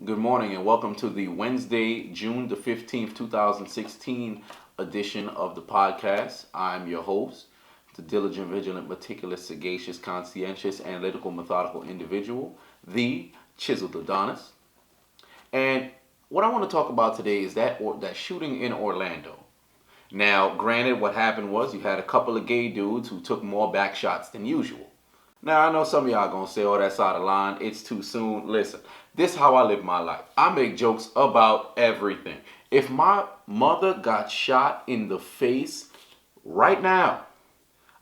Good morning and welcome to the Wednesday, June the 15th, 2016 edition of the podcast. I'm your host, the diligent, vigilant, meticulous, sagacious, conscientious, analytical, methodical individual, the Chiseled Adonis. And what I want to talk about today is that shooting in Orlando. Now, granted, what happened was you had a couple of gay dudes who took more back shots than usual. Now, I know some of y'all gonna say, oh, that's out of line. It's too soon. Listen, this is how I live my life. I make jokes about everything. If my mother got shot in the face right now,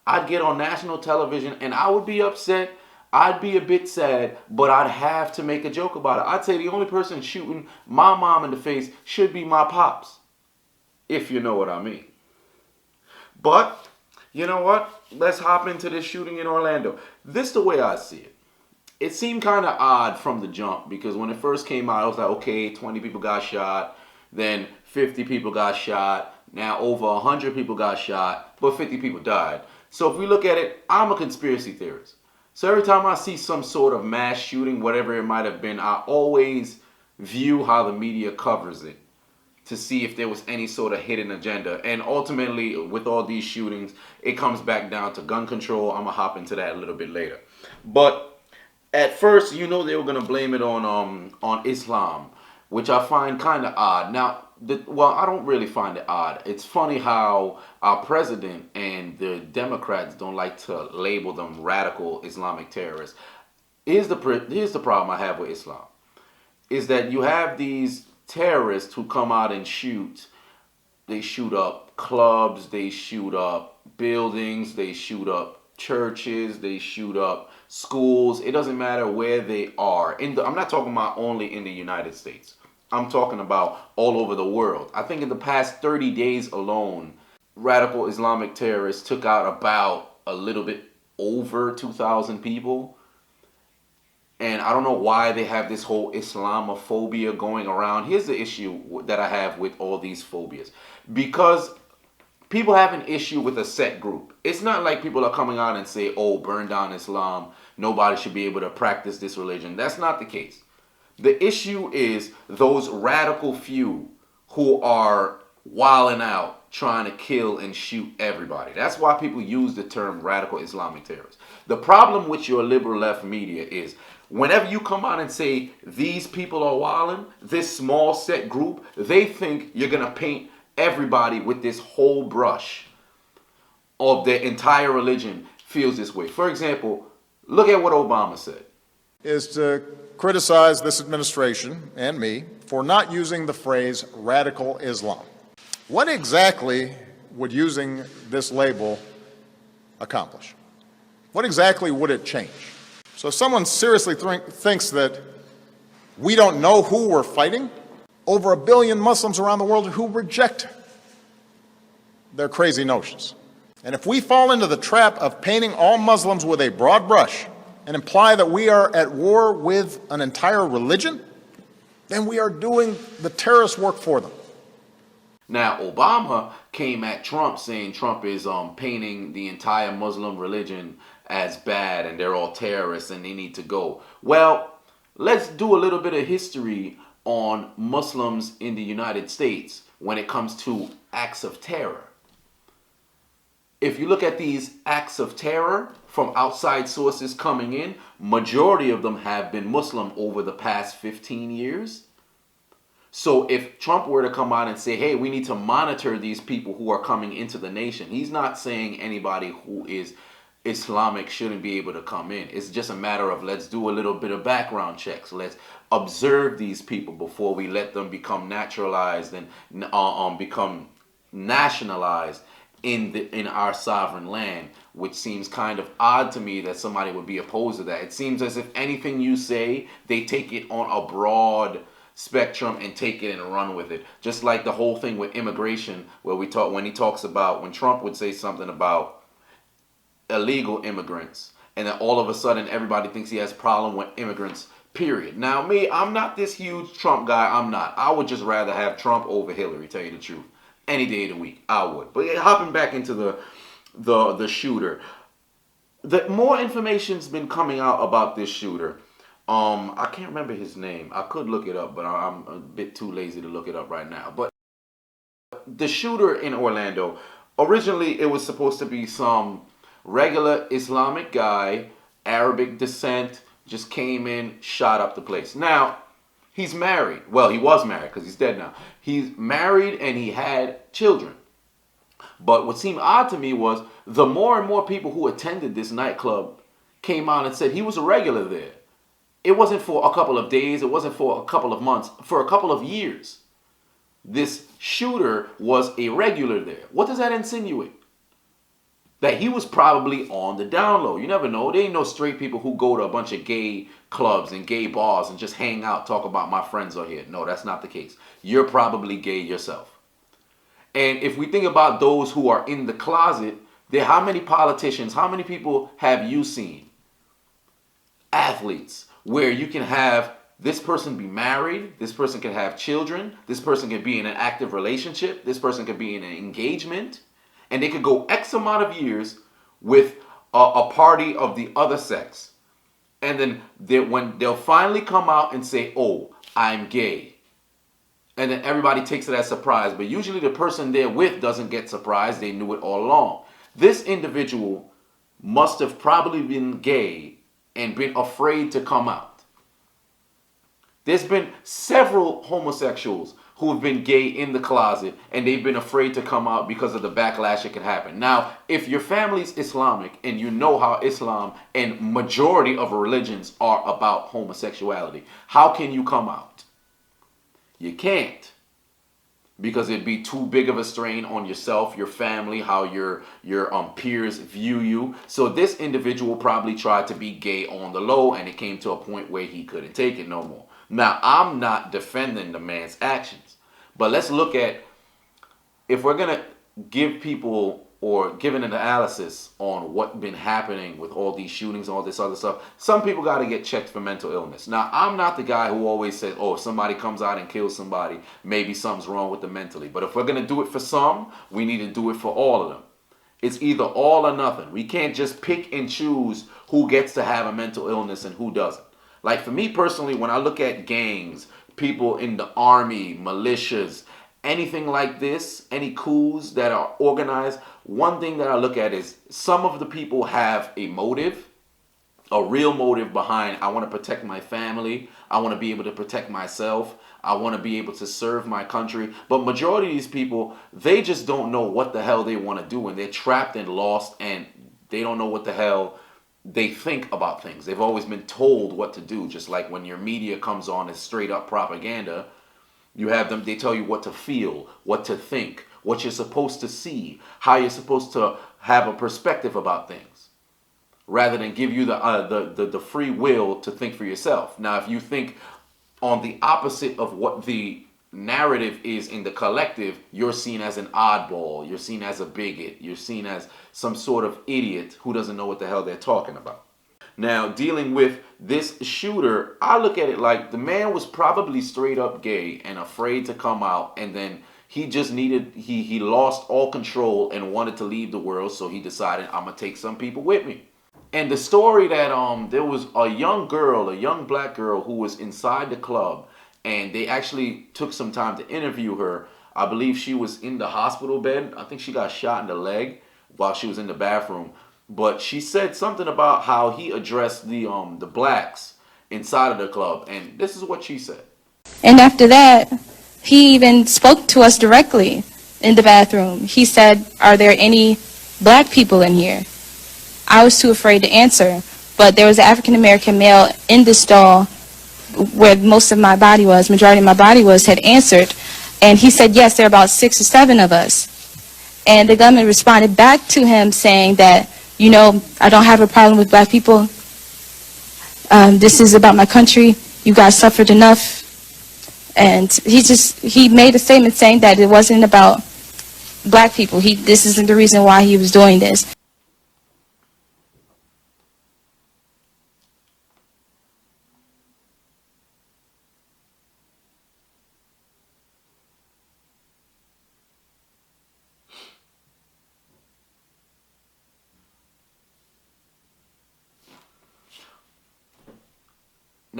I'd get on national television and I would be upset. I'd be a bit sad, but I'd have to make a joke about it. I'd say the only person shooting my mom in the face should be my pops, if you know what I mean. But you know what? Let's hop into this shooting in Orlando. This is the way I see it. It seemed kind of odd from the jump because when it first came out, I was like, okay, 20 people got shot, then 50 people got shot, now over 100 people got shot, but 50 people died. So if we look at it, I'm a conspiracy theorist. So every time I see some sort of mass shooting, whatever it might have been, I always view how the media covers it to see if there was any sort of hidden agenda. And ultimately, with all these shootings, it comes back down to gun control. I'm going to hop into that a little bit later. But at first, they were going to blame it on Islam, which I find kind of odd. Now, I don't really find it odd. It's funny how our president and the Democrats don't like to label them radical Islamic terrorists. Here's the problem I have with Islam, is that you have these terrorists who come out and shoot. They shoot up clubs, they shoot up buildings, they shoot up churches, they shoot up schools. It doesn't matter where they are. I'm not talking about only in the United States. I'm talking about all over the world. I think in the past 30 days alone, radical Islamic terrorists took out about a little bit over 2,000 people. And I don't know why they have this whole Islamophobia going around. Here's the issue that I have with all these phobias. Because people have an issue with a set group. It's not like people are coming out and say, oh, burn down Islam. Nobody should be able to practice this religion. That's not the case. The issue is those radical few who are wilding out, trying to kill and shoot everybody. That's why people use the term radical Islamic terrorists. The problem with your liberal left media is whenever you come out and say these people are wilding, this small set group, they think you're going to paint everybody with this whole brush of their entire religion feels this way. For example, look at what Obama said. Is to criticize this administration and me for not using the phrase radical Islam. What exactly would using this label accomplish? What exactly would it change? So if someone seriously thinks that we don't know who we're fighting, over 1 billion Muslims around the world who reject their crazy notions. And if we fall into the trap of painting all Muslims with a broad brush and imply that we are at war with an entire religion, then we are doing the terrorist work for them. Now, Obama came at Trump saying Trump is painting the entire Muslim religion as bad and they're all terrorists and they need to go. Well, let's do a little bit of history on Muslims in the United States when it comes to acts of terror. If you look at these acts of terror from outside sources coming in, majority of them have been Muslim over the past 15 years. So if Trump were to come out and say, hey, we need to monitor these people who are coming into the nation, he's not saying anybody who is Islamic shouldn't be able to come in. It's just a matter of let's do a little bit of background checks. Let's observe these people before we let them become naturalized and become nationalized in our sovereign land, which seems kind of odd to me that somebody would be opposed to that. It seems as if anything you say, they take it on a broad spectrum and take it and run with it. Just like the whole thing with immigration, where when Trump would say something about illegal immigrants, and then all of a sudden everybody thinks he has a problem with immigrants, period. Now me, I'm not this huge Trump guy. I'm not. I would just rather have Trump over Hillary, tell you the truth. Any day of the week, I would. But hopping back into the shooter, the more information's been coming out about this shooter. I can't remember his name. I could look it up, but I'm a bit too lazy to look it up right now. But the shooter in Orlando, originally it was supposed to be some regular Islamic guy, Arabic descent, just came in, shot up the place. Now, he's married. Well, he was married because he's dead now. He's married and he had children. But what seemed odd to me was the more and more people who attended this nightclub came out and said he was a regular there. It wasn't for a couple of days, it wasn't for a couple of months, for a couple of years. This shooter was a regular there. What does that insinuate? That he was probably on the down low. You never know. There ain't no straight people who go to a bunch of gay clubs and gay bars and just hang out, talk about my friends are here. No, that's not the case. You're probably gay yourself. And if we think about those who are in the closet, there, how many politicians, how many people have you seen? Athletes, where you can have this person be married, this person can have children, this person can be in an active relationship, this person could be in an engagement, and they could go X amount of years with a party of the other sex. And then when they'll finally come out and say, oh, I'm gay. And then everybody takes it as surprise. But usually the person they're with doesn't get surprised. They knew it all along. This individual must have probably been gay and been afraid to come out. There's been several homosexuals who have been gay in the closet and they've been afraid to come out because of the backlash that can happen. Now, if your family's Islamic and you know how Islam and majority of religions are about homosexuality, how can you come out? You can't, because it'd be too big of a strain on yourself, your family, how your peers view you. So this individual probably tried to be gay on the low, and it came to a point where he couldn't take it no more. Now, I'm not defending the man's actions, but let's look at, if we're going to give people or give an analysis on what's been happening with all these shootings, all this other stuff, some people got to get checked for mental illness. Now, I'm not the guy who always says, oh, if somebody comes out and kills somebody, maybe something's wrong with them mentally. But if we're going to do it for some, we need to do it for all of them. It's either all or nothing. We can't just pick and choose who gets to have a mental illness and who doesn't. Like for me personally, when I look at gangs, people in the army, militias, anything like this, any coups that are organized, one thing that I look at is some of the people have a motive, a real motive behind, I want to protect my family, I want to be able to protect myself, I want to be able to serve my country. But majority of these people, they just don't know what the hell they want to do, and they're trapped and lost, and they don't know what the hell they think about things. They've always been told what to do, just like when your media comes on as straight up propaganda. You have them, they tell you what to feel, what to think, what you're supposed to see, how you're supposed to have a perspective about things, rather than give you the free will to think for yourself. Now, if you think on the opposite of what the narrative is in the collective, you're seen as an oddball, you're seen as a bigot, you're seen as some sort of idiot who doesn't know what the hell they're talking about. Now, dealing with this shooter, I look at it like the man was probably straight up gay and afraid to come out, and then he just needed, he lost all control and wanted to leave the world, so he decided, I'm gonna take some people with me. And the story that there was a young girl, a young black girl who was inside the club, and they actually took some time to interview her. I believe she was in the hospital bed. I think she got shot in the leg while she was in the bathroom. But she said something about how he addressed the blacks inside of the club, and this is what she said. And after that, he even spoke to us directly in the bathroom. He said, "Are there any black people in here?" I was too afraid to answer, but there was an African American male in the stall where most of my body was, majority of my body was, had answered, and he said, "Yes, there are about 6 or 7 of us." And the gunman responded back to him saying that, "You know, I don't have a problem with black people. This is about my country. You guys suffered enough." And he made a statement saying that it wasn't about black people. This isn't the reason why he was doing this.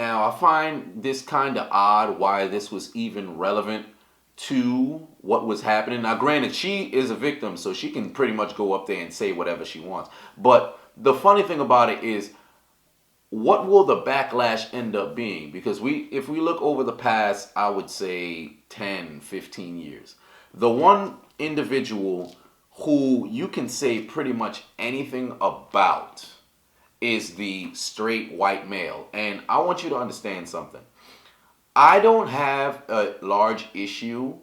Now, I find this kind of odd why this was even relevant to what was happening. Now, granted, she is a victim, so she can pretty much go up there and say whatever she wants. But the funny thing about it is, what will the backlash end up being? Because if we look over the past, I would say 10, 15 years, the one individual who you can say pretty much anything about is the straight white male. And I want you to understand something. I don't have a large issue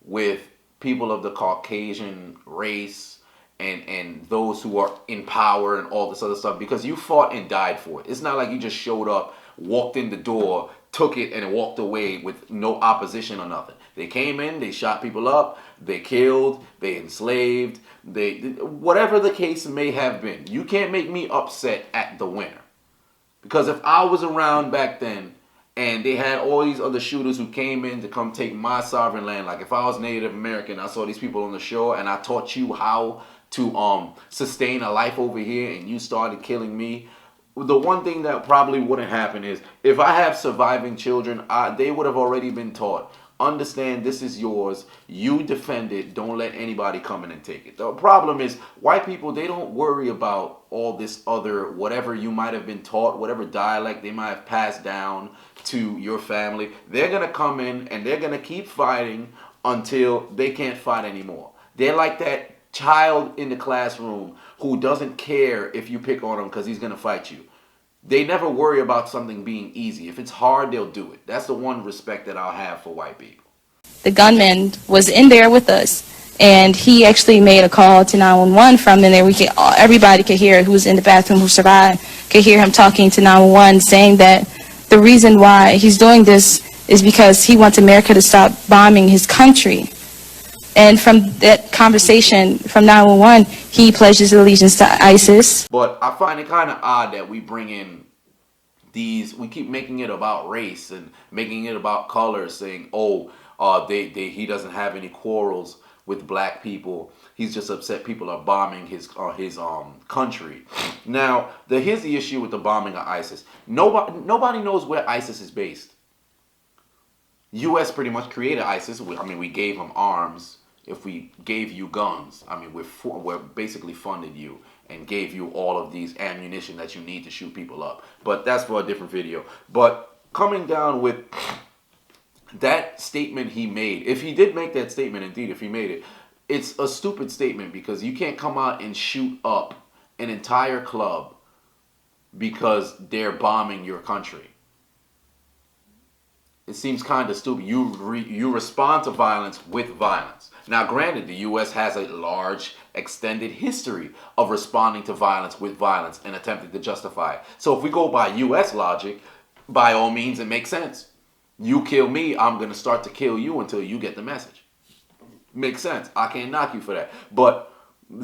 with people of the Caucasian race and those who are in power and all this other stuff, because you fought and died for it. It's not like you just showed up, walked in the door, took it, and walked away with no opposition or nothing. They came in, they shot people up, they killed, they enslaved, whatever the case may have been. You can't make me upset at the winner. Because if I was around back then and they had all these other shooters who came in to come take my sovereign land, like if I was Native American, I saw these people on the shore and I taught you how to sustain a life over here and you started killing me, the one thing that probably wouldn't happen is, if I have surviving children, they would have already been taught, understand this is yours, you defend it, don't let anybody come in and take it. The problem is, white people, they don't worry about all this other, whatever you might have been taught, whatever dialect they might have passed down to your family. They're going to come in and they're going to keep fighting until they can't fight anymore. They're like that child in the classroom who doesn't care if you pick on him because he's going to fight you. They never worry about something being easy. If it's hard, they'll do it. That's the one respect that I'll have for white people. The gunman was in there with us, and he actually made a call to 911 from in there. Everybody could hear, who was in the bathroom, who survived, could hear him talking to 911, saying that the reason why he's doing this is because he wants America to stop bombing his country. And from that conversation from 911, he pledges allegiance to ISIS. But I find it kind of odd that we bring in we keep making it about race and making it about color, saying, oh, he doesn't have any quarrels with black people. He's just upset people are bombing his country. Now, here's the issue with the bombing of ISIS. Nobody knows where ISIS is based. U.S. pretty much created ISIS. We gave them arms. If we gave you guns, we're basically funded you and gave you all of these ammunition that you need to shoot people up. But that's for a different video. But coming down with that statement he made, if he did make that statement, indeed, if he made it, it's a stupid statement, because you can't come out and shoot up an entire club because they're bombing your country. It seems kind of stupid. You respond to violence with violence. Now, granted, the U.S. has a large, extended history of responding to violence with violence and attempting to justify it. So if we go by U.S. logic, by all means, it makes sense. You kill me, I'm going to start to kill you until you get the message. Makes sense. I can't knock you for that. But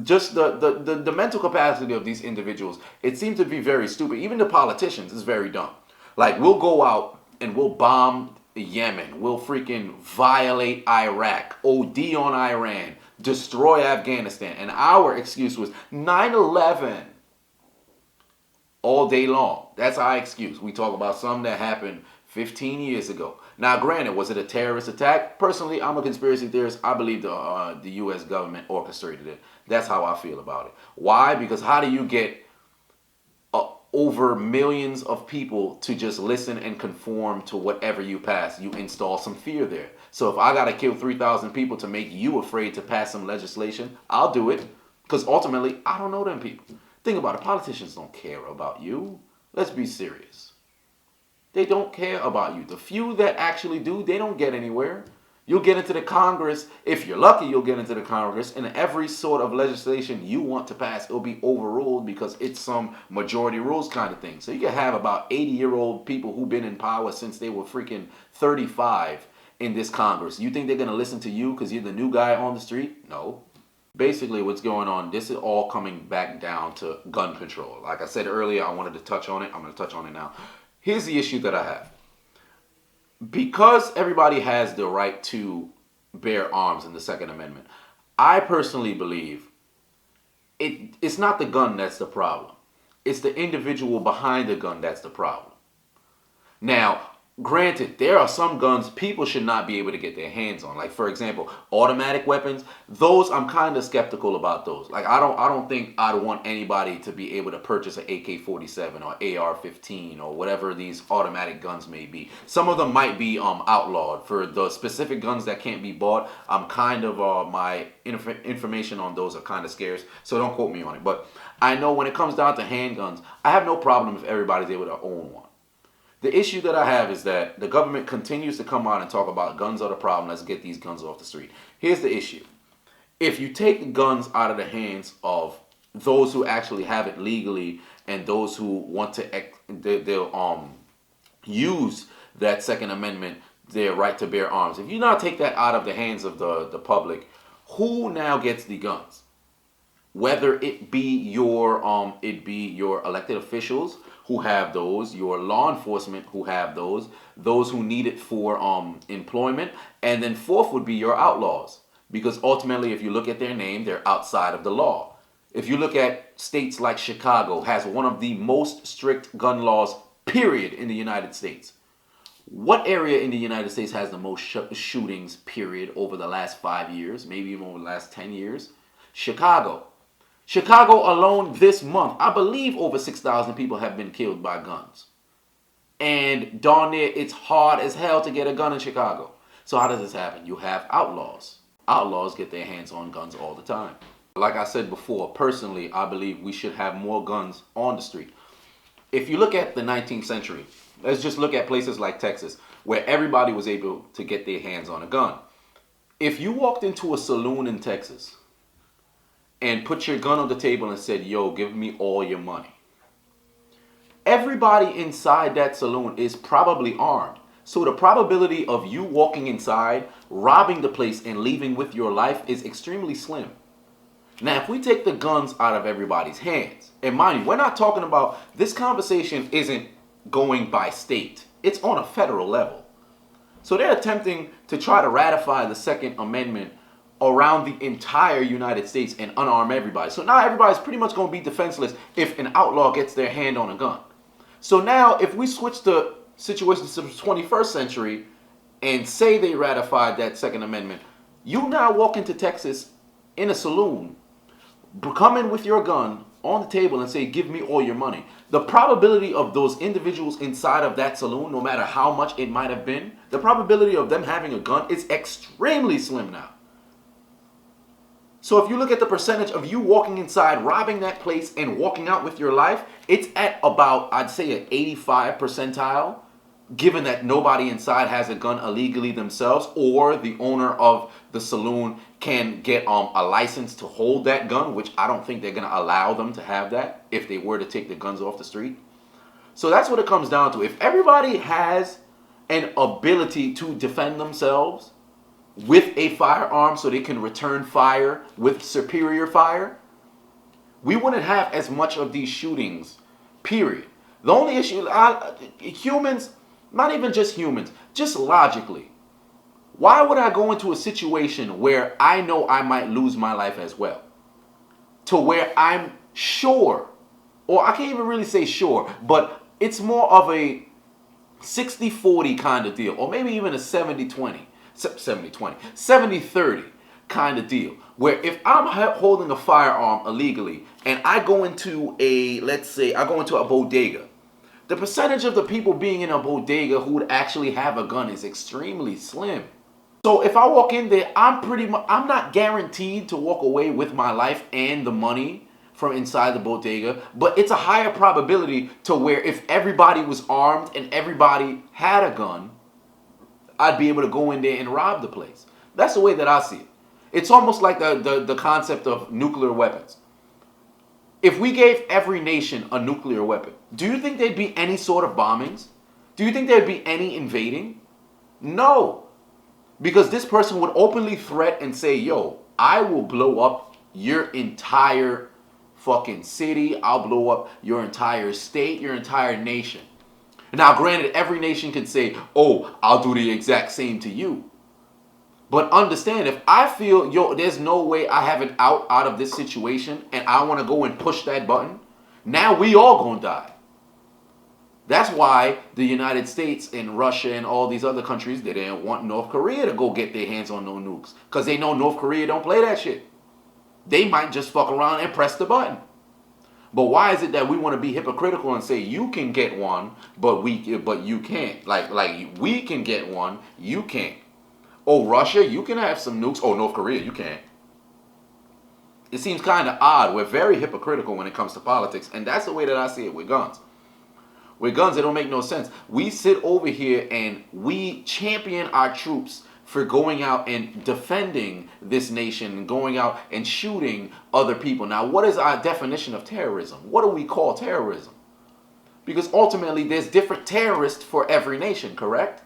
just the mental capacity of these individuals, it seems to be very stupid. Even the politicians is very dumb. Like, we'll go out and we'll bomb Yemen. We'll freaking violate Iraq, OD on Iran, destroy Afghanistan. And our excuse was 9/11 all day long. That's our excuse. We talk about something that happened 15 years ago. Now, granted, was it a terrorist attack? Personally, I'm a conspiracy theorist. I believe the U.S. government orchestrated it. That's how I feel about it. Why? Because how do you get over millions of people to just listen and conform to whatever you pass? You install some fear there. So if I got to kill 3,000 people to make you afraid to pass some legislation, I'll do it. Because ultimately, I don't know them people. Think about it. Politicians don't care about you. Let's be serious. They don't care about you. The few that actually do, they don't get anywhere. You'll get into the Congress. If you're lucky, you'll get into the Congress. And every sort of legislation you want to pass, it'll be overruled because it's some majority rules kind of thing. So you can have about 80-year-old people who've been in power since they were freaking 35 in this Congress. You think they're going to listen to you because you're the new guy on the street? No. Basically, what's going on, this is all coming back down to gun control. Like I said earlier, I wanted to touch on it. I'm going to touch on it now. Here's the issue that I have. Because everybody has the right to bear arms in the Second Amendment, I personally believe it's not the gun that's the problem. It's the individual behind the gun that's the problem. Now, granted, there are some guns people should not be able to get their hands on. Like, for example, automatic weapons. Those, I'm kind of skeptical about those. Like, I don't think I'd want anybody to be able to purchase an AK-47 or AR-15 or whatever these automatic guns may be. Some of them might be outlawed. For the specific guns that can't be bought, I'm kind of my information on those are kind of scarce, so don't quote me on it. But I know when it comes down to handguns, I have no problem if everybody's able to own one. The issue that I have is that the government continues to come out and talk about guns are the problem. Let's get these guns off the street. Here's the issue. If you take guns out of the hands of those who actually have it legally and those who want to they'll use that Second Amendment, their right to bear arms. If you now take that out of the hands of the public, who now gets the guns? Whether it be your elected officials who have those, your law enforcement who have those who need it for employment, and then fourth would be your outlaws. Because ultimately, if you look at their name, they're outside of the law. If you look at states like Chicago, has one of the most strict gun laws, period, in the United States. What area in the United States has the most shootings, period, over the last 5 years, maybe even over the last 10 years? Chicago. Chicago alone this month, I believe over 6,000 people have been killed by guns. And darn near, it's hard as hell to get a gun in Chicago. So how does this happen? You have outlaws. Outlaws get their hands on guns all the time. Like I said before, personally, I believe we should have more guns on the street. If you look at the 19th century, let's just look at places like Texas, where everybody was able to get their hands on a gun. If you walked into a saloon in Texas and put your gun on the table and said, yo, give me all your money, everybody inside that saloon is probably armed. So the probability of you walking inside, robbing the place, and leaving with your life is extremely slim. Now, if we take the guns out of everybody's hands, and mind you, we're not talking about, this conversation isn't going by state. It's on a federal level. So they're attempting to try to ratify the Second Amendment around the entire United States and unarm everybody. So now everybody's pretty much going to be defenseless if an outlaw gets their hand on a gun. So now if we switch the situation to the 21st century and say they ratified that Second Amendment, you now walk into Texas in a saloon, come in with your gun on the table and say, give me all your money. The probability of those individuals inside of that saloon, no matter how much it might have been, the probability of them having a gun is extremely slim now. So if you look at the percentage of you walking inside, robbing that place, and walking out with your life, it's at about, I'd say, an 85 percentile, given that nobody inside has a gun illegally themselves, or the owner of the saloon can get a license to hold that gun, which I don't think they're going to allow them to have that if they were to take the guns off the street. So that's what it comes down to. If everybody has an ability to defend themselves with a firearm so they can return fire with superior fire, we wouldn't have as much of these shootings, period. The only issue, humans, not even just humans, just logically, why would I go into a situation where I know I might lose my life as well? To where I'm sure, or I can't even really say sure, but it's more of a 60-40 kind of deal, or maybe even a 70-20. 70-30 kind of deal, where if I'm holding a firearm illegally and I go into let's say I go into a bodega, the percentage of the people being in a bodega who would actually have a gun is extremely slim. So if I walk in there, I'm not guaranteed to walk away with my life and the money from inside the bodega, but it's a higher probability to where if everybody was armed and everybody had a gun, I'd be able to go in there and rob the place. That's the way that I see it. It's almost like the concept of nuclear weapons. If we gave every nation a nuclear weapon, do you think there'd be any sort of bombings? Do you think there'd be any invading? No. Because this person would openly threat and say, yo, I will blow up your entire fucking city. I'll blow up your entire state, your entire nation. Now, granted, every nation can say, oh, I'll do the exact same to you. But understand, if I feel, yo, there's no way I have an out of this situation and I want to go and push that button, now we all gonna die. That's why the United States and Russia and all these other countries, they didn't want North Korea to go get their hands on no nukes. Because they know North Korea don't play that shit. They might just fuck around and press the button. But why is it that we want to be hypocritical and say you can get one, but you can't? Like we can get one, you can't. Oh, Russia, you can have some nukes. Oh, North Korea, you can't. It seems kind of odd. We're very hypocritical when it comes to politics, and that's the way that I see it with guns. With guns, it don't make no sense. We sit over here and we champion our troops for going out and defending this nation, going out and shooting other people. Now, what is our definition of terrorism? What do we call terrorism? Because ultimately, there's different terrorists for every nation, correct?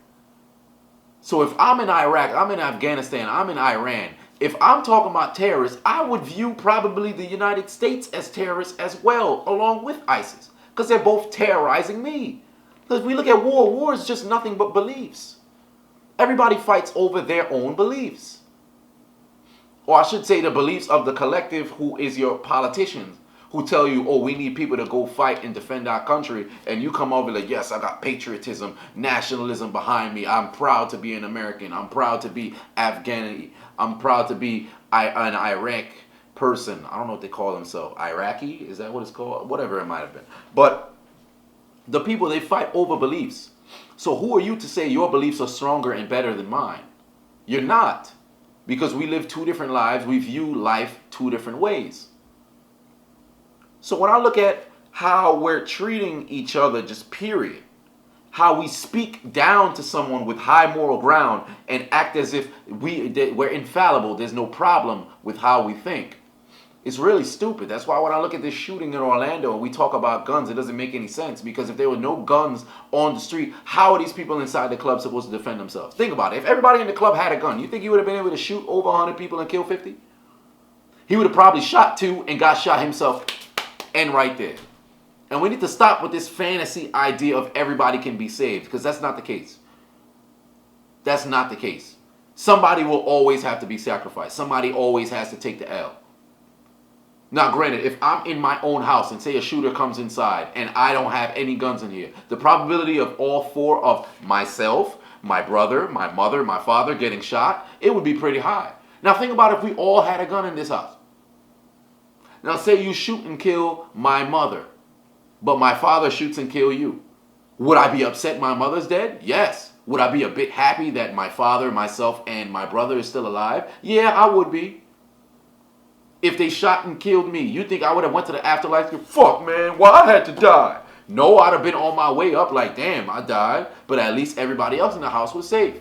So if I'm in Iraq, I'm in Afghanistan, I'm in Iran, if I'm talking about terrorists, I would view probably the United States as terrorists as well, along with ISIS. Because they're both terrorizing me. Because if we look at war is just nothing but beliefs. Everybody fights over their own beliefs. Or I should say the beliefs of the collective, who is your politicians, who tell you, oh, we need people to go fight and defend our country. And you come over like, yes, I got patriotism, nationalism behind me. I'm proud to be an American. I'm proud to be Afghan. I'm proud to be an Iraq person. I don't know what they call themselves. Iraqi? Is that what it's called? Whatever it might have been. But the people, they fight over beliefs. So who are you to say your beliefs are stronger and better than mine? You're not. Because we live two different lives. We view life two different ways. So when I look at how we're treating each other, just period, how we speak down to someone with high moral ground and act as if we're infallible, there's no problem with how we think. It's really stupid. That's why when I look at this shooting in Orlando and we talk about guns, it doesn't make any sense. Because if there were no guns on the street, how are these people inside the club supposed to defend themselves? Think about it. If everybody in the club had a gun, you think he would have been able to shoot over 100 people and kill 50? He would have probably shot 2 and got shot himself, and right there. And we need to stop with this fantasy idea of everybody can be saved, because that's not the case. That's not the case. Somebody will always have to be sacrificed. Somebody always has to take the L. Now, granted, if I'm in my own house and say a shooter comes inside and I don't have any guns in here, the probability of all 4 of myself, my brother, my mother, my father getting shot, it would be pretty high. Now, think about if we all had a gun in this house. Now, say you shoot and kill my mother, but my father shoots and kill you. Would I be upset my mother's dead? Yes. Would I be a bit happy that my father, myself, and my brother is still alive? Yeah, I would be. If they shot and killed me, you think I would have went to the afterlife and fuck, man, well, I had to die. No, I'd have been on my way up like, damn, I died, but at least everybody else in the house was safe.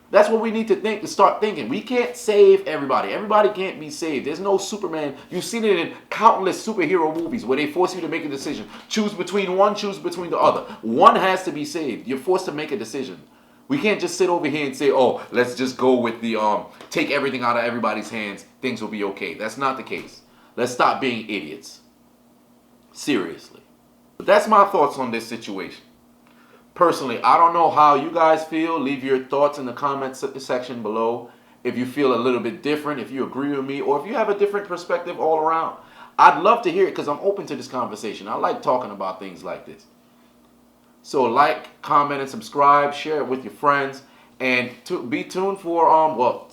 That's what we need to think, to start thinking. We can't save everybody. Everybody can't be saved. There's no Superman. You've seen it in countless superhero movies where they force you to make a decision. Choose between one, choose between the other. One has to be saved. You're forced to make a decision. We can't just sit over here and say, oh, let's just go with the, take everything out of everybody's hands. Things will be okay. That's not the case. Let's stop being idiots. Seriously. But that's my thoughts on this situation. Personally, I don't know how you guys feel. Leave your thoughts in the comments section below. If you feel a little bit different, if you agree with me, or if you have a different perspective all around. I'd love to hear it because I'm open to this conversation. I like talking about things like this. So like, comment, and subscribe. Share it with your friends. And be tuned for,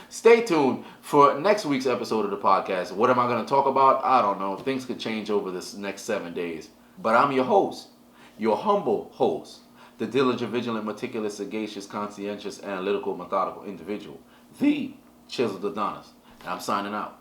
stay tuned for next week's episode of the podcast. What am I going to talk about? I don't know. Things could change over this next 7 days. But I'm your host, your humble host, the diligent, vigilant, meticulous, sagacious, conscientious, analytical, methodical individual, the Chiseled Adonis. And I'm signing out.